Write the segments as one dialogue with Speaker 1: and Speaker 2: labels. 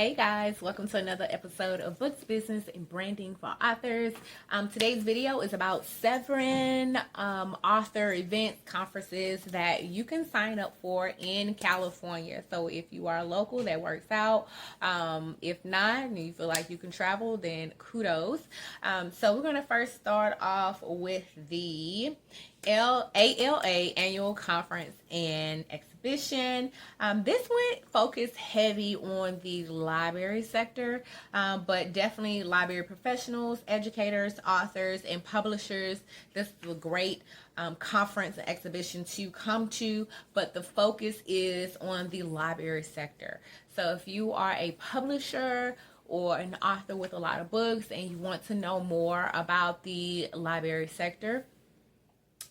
Speaker 1: Hey guys, welcome to another episode of Books, Business, and Branding for Authors. Today's video is about 7 author events, conferences that you can sign up for in California. So if you are local, that works out. If not, and you feel like you can travel, then kudos. So we're going to first start off with the ALA Annual Conference and Exhibition. This one focused heavy on the library sector, but definitely library professionals, educators, authors, and publishers. This is a great conference and exhibition to come to, but the focus is on the library sector. So if you are a publisher or an author with a lot of books and you want to know more about the library sector,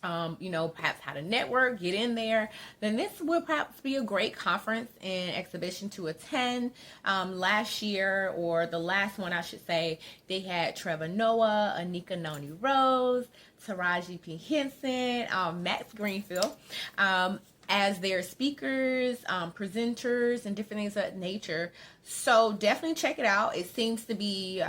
Speaker 1: perhaps how to network, get in there, then this will perhaps be a great conference and exhibition to attend. Last year, or the last one, I should say, they had Trevor Noah, Anika Noni Rose, Taraji P. Henson, Max Greenfield, as their speakers, presenters, and different things of that nature. So definitely check it out. It seems to be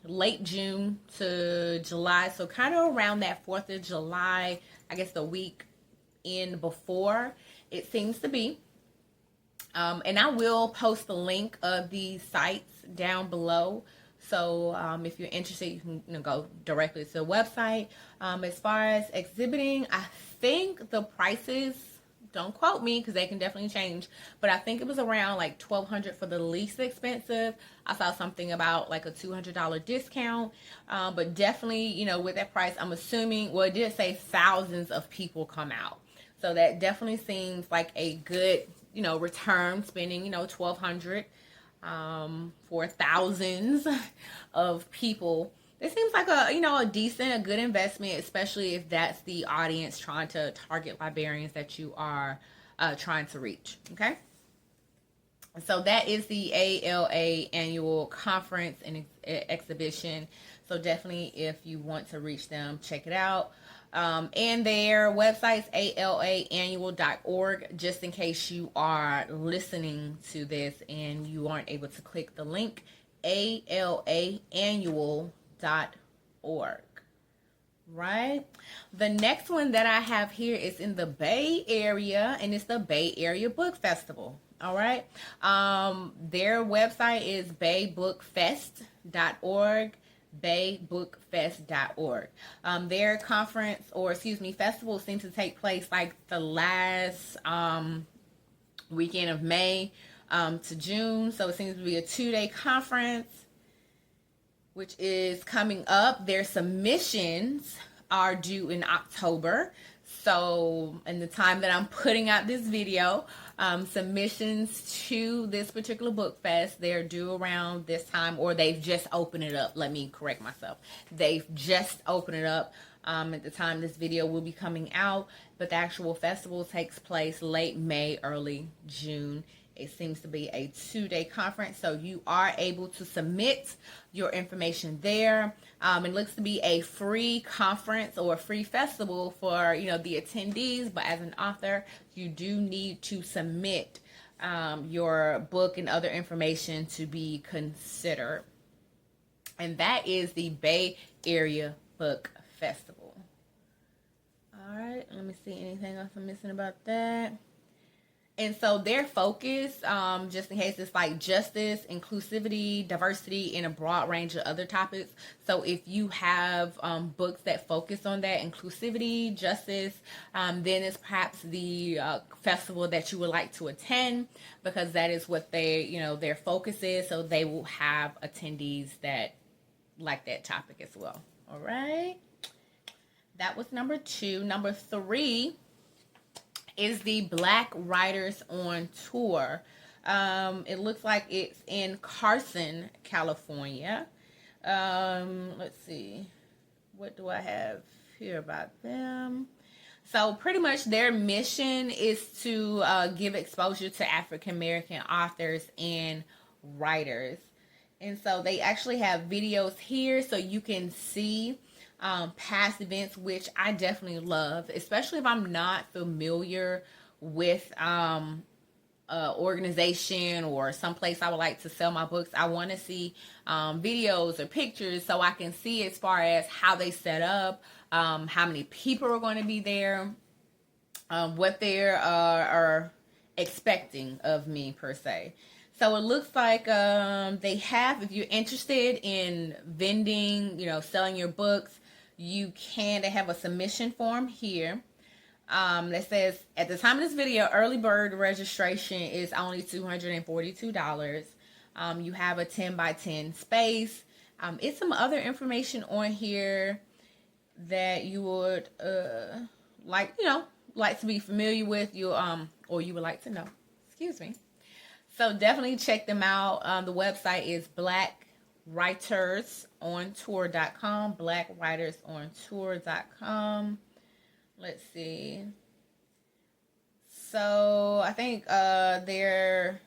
Speaker 1: late June to July, so kind of around that 4th of July, I guess the week in before, it seems to be. And I will post the link of these sites down below. So if you're interested, you can go directly to the website. As far as exhibiting, I think the prices, don't quote me because they can definitely change, but I think it was around like $1,200 for the least expensive. I saw something about like a $200 discount, but definitely, with that price, I'm assuming, well, it did say thousands of people come out. So that definitely seems like a good, return, spending, $1,200 for thousands of people. It seems like a decent, a good investment, especially if that's the audience trying to target librarians that you are trying to reach. Okay. So that is the ALA Annual Conference and Exhibition. So definitely, if you want to reach them, check it out. And their website's alaannual.org, just in case you are listening to this and you aren't able to click the link, alaannual.org. Right. The next one that I have here is in the Bay Area, and it's the Bay Area Book Festival. All right. Their website is baybookfest.org, baybookfest.org. Their conference, or festival seems to take place like the last weekend of May to June. So it seems to be a 2-day conference, which is coming up. Their submissions are due in October. So, in the time that I'm putting out this video, submissions to this particular book fest, they're due around this time, or they've just opened it up. Let me correct myself. They've just opened it up at the time this video will be coming out, but the actual festival takes place late May, early June. It seems to be a 2-day conference, so you are able to submit your information there. It looks to be a free conference or a free festival for the attendees, but as an author, you do need to submit your book and other information to be considered. And that is the Bay Area Book Festival. All right, let me see anything else I'm missing about that. And so their focus, just in case, it's like justice, inclusivity, diversity, and a broad range of other topics. So if you have books that focus on that, inclusivity, justice, then it's perhaps the festival that you would like to attend, because that is what their focus is. So they will have attendees that like that topic as well. All right. That was number 2. Number 3 is the Black Writers on Tour. It looks like it's in Carson, California. Let's see. What do I have here about them? So pretty much their mission is to give exposure to African American authors and writers. And so they actually have videos here so you can see past events, which I definitely love, especially if I'm not familiar with organization or someplace I would like to sell my books, I want to see videos or pictures so I can see as far as how they set up, how many people are going to be there, what they are expecting of me per se. So it looks like they have, if you're interested in vending, selling your books, you can. They have a submission form here that says, at the time of this video, early bird registration is only $242. You have a 10 by 10 space. It's some other information on here that you would like to be familiar with, or you would like to know. Excuse me. So definitely check them out. The website is blackwritersontour.com. Blackwritersontour.com. Let's see. So I think there's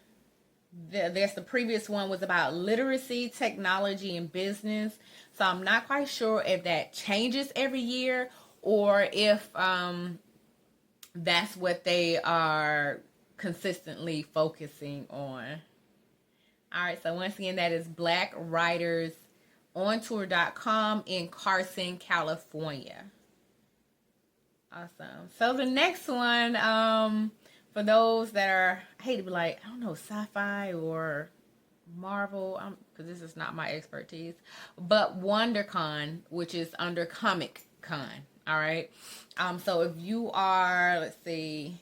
Speaker 1: the previous one was about literacy, technology, and business. So I'm not quite sure if that changes every year or if that's what they are consistently focusing on. All right, so once again, that is blackwritersontour.com in Carson, California. Awesome. So the next one, for those that are, I hate to be like, I don't know, sci-fi or Marvel, because this is not my expertise, but WonderCon, which is under Comic Con. All right. So if you are, let's see,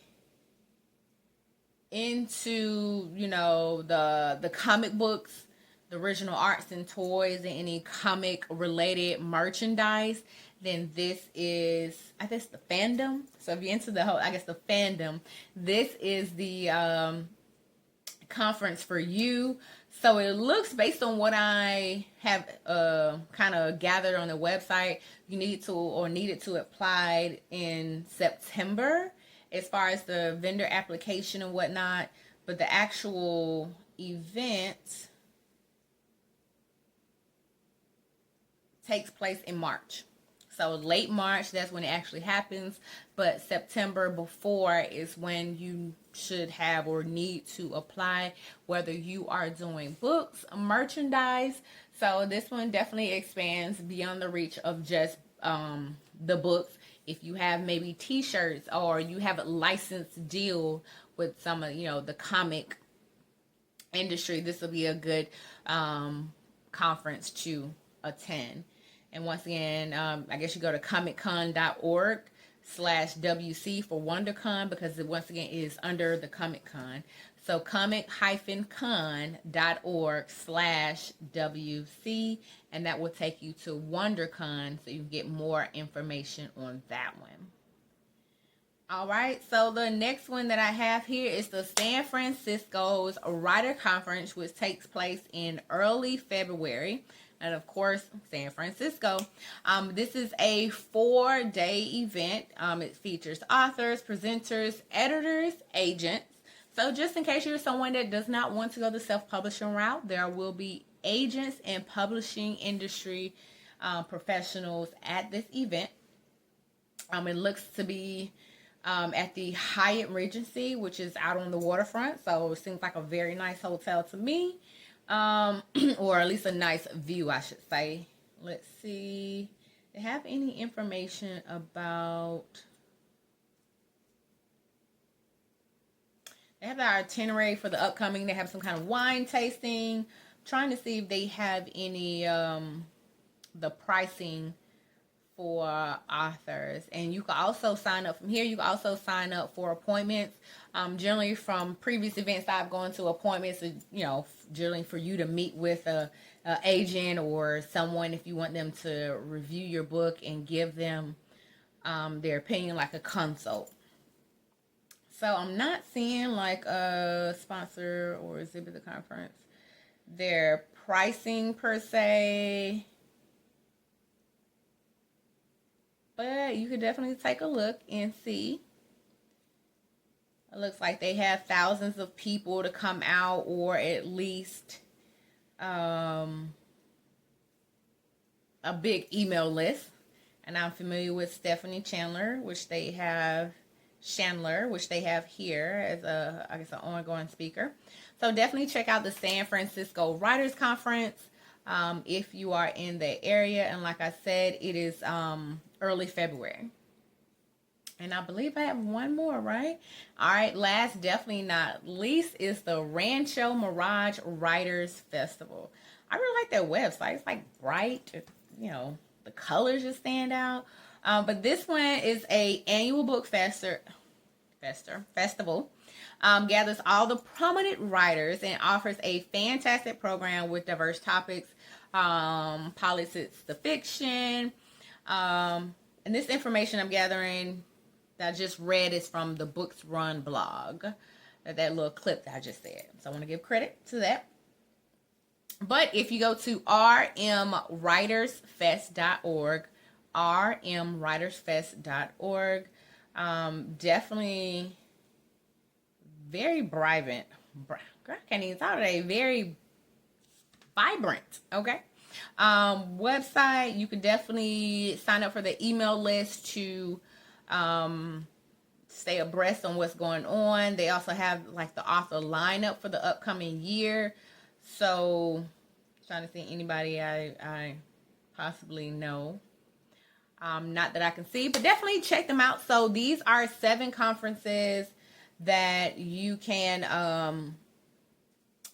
Speaker 1: into, the comic books, the original arts and toys, and any comic related merchandise, then this is, I guess, the fandom. So if you're into the whole, the fandom, this is the conference for you. So it looks, based on what I have kind of gathered on the website, you needed to apply in September as far as the vendor application and whatnot. But the actual event takes place in March. So late March, that's when it actually happens. But September before is when you should have or need to apply, whether you are doing books, merchandise. So this one definitely expands beyond the reach of just the books. If you have maybe t-shirts, or you have a licensed deal with some of, the comic industry, this will be a good conference to attend. And once again, I guess you go to comiccon.org/WC for WonderCon, because it once again is under the Comic Con. So comic-con.org/WC, and that will take you to WonderCon, so you can get more information on that one. All right, so the next one that I have here is the San Francisco's Writer Conference, which takes place in early February. And of course, San Francisco. This is a 4-day event. It features authors, presenters, editors, agents. So just in case you're someone that does not want to go the self-publishing route, there will be agents and publishing industry professionals at this event. It looks to be at the Hyatt Regency, which is out on the waterfront. So it seems like a very nice hotel to me. Or at least a nice view, I should say. Let's see. They have any information about... They have the itinerary for the upcoming. They have some kind of wine tasting. I'm trying to see if they have any, the pricing for authors. And you can also sign up from here. You can also sign up for appointments. Generally from previous events I've gone to, appointments, generally for you to meet with a agent or someone if you want them to review your book and give them their opinion, like a consult. So I'm not seeing like a sponsor or exhibit the conference, their pricing per se. But you could definitely take a look and see. It looks like they have thousands of people to come out, or at least a big email list. And I'm familiar with Stephanie Chandler, which they have Chandler, which they have here as I guess, an ongoing speaker. So definitely check out the San Francisco Writers Conference if you are in the area. And like I said, it is early February. And I believe I have one more, right? All right, last, definitely not least, is the Rancho Mirage Writers Festival. I really like their website. It's like bright, the colors just stand out. But this one is a annual book festival. Gathers all the prominent writers and offers a fantastic program with diverse topics, politics, the fiction. And this information I'm gathering that I just read is from the Books Run blog. That little clip that I just said. So I want to give credit to that. But if you go to rmwritersfest.org, rmwritersfest.org, definitely very vibrant. I can't even talk today. Very vibrant. Okay. Website, you could definitely sign up for the email list to stay abreast on what's going on. They also have like the author lineup for the upcoming year. So trying to see anybody I possibly know. Not that I can see, but definitely check them out. So these are 7 conferences that you can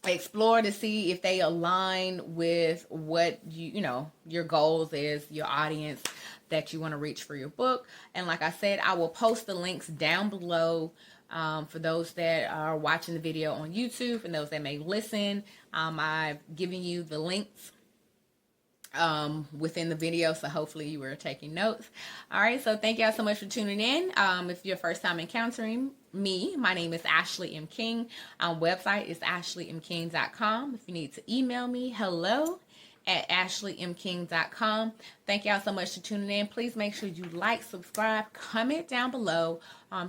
Speaker 1: explore to see if they align with what your goals is, your audience that you want to reach for your book. And like I said, I will post the links down below for those that are watching the video on YouTube and those that may listen. I've given you the links within the video, so hopefully you were taking notes. All right, so thank y'all so much for tuning in. If you're first time encountering me, my name is Ashley M. King. Website is ashleymking.com. If you need to email me, hello@ashleymking.com. Thank y'all so much for tuning in. Please make sure you like, subscribe, comment down below,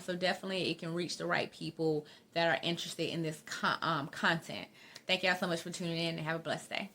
Speaker 1: so definitely it can reach the right people that are interested in this content. Thank y'all so much for tuning in, and have a blessed day.